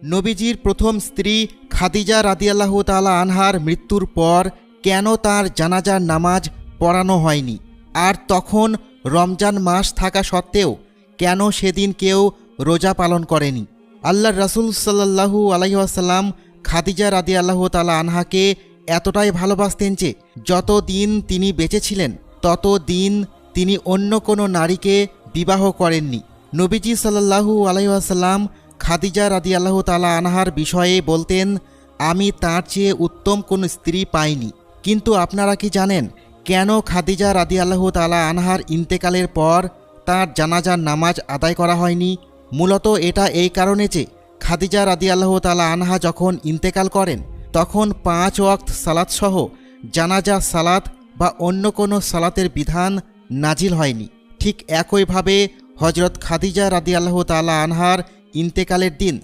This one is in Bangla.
নবীজির প্রথম স্ত্রী খাদিজা রাদিয়াল্লাহু তাআলা আনহার মৃত্যুর পর কেন তার জানাজার নামাজ পড়ানো হয়নি, আর তখন রমজান মাস থাকা সত্ত্বেও কেন সেদিন কেউ রোজা পালন করেনি? আল্লাহর রাসূল সাল্লাল্লাহু আলাইহি ওয়াসাল্লাম খাদিজা রাদিয়াল্লাহু তাআলা আনহাকে এতটাই ভালোবাসতেন যে যত দিন তিনি বেঁচে ছিলেন তত দিন তিনি অন্য কোনো নারীকে বিবাহ করেননি। নবীজি সাল্লাল্লাহু আলাইহি ওয়াসাল্লাম খাদিজা রাদিয়াল্লাহু তাআলা আনহার বিষয়ে বলতেন, আমি তার চেয়ে উত্তম কোনো স্ত্রী পাইনি। কিন্তু আপনারা কি জানেন কেন খাদিজা রাদিয়াল্লাহু তাআলা আনহার ইন্তেকালের পর তার জানাজার নামাজ আদায় করা হয়নি? মূলত এটা এই কারণে যে খাদিজা রাদিয়াল্লাহু তাআলা আনহা যখন ইন্তেকাল করেন তখন 5 ওয়াক্ত সালাতসহ জানাজা সালাত বা অন্য কোনো সালাতের বিধান নাজিল হয়নি। ঠিক একইভাবে হযরত খাদিজা রাদিয়াল্লাহু তাআলা আনহার ইন্তেকালের দিন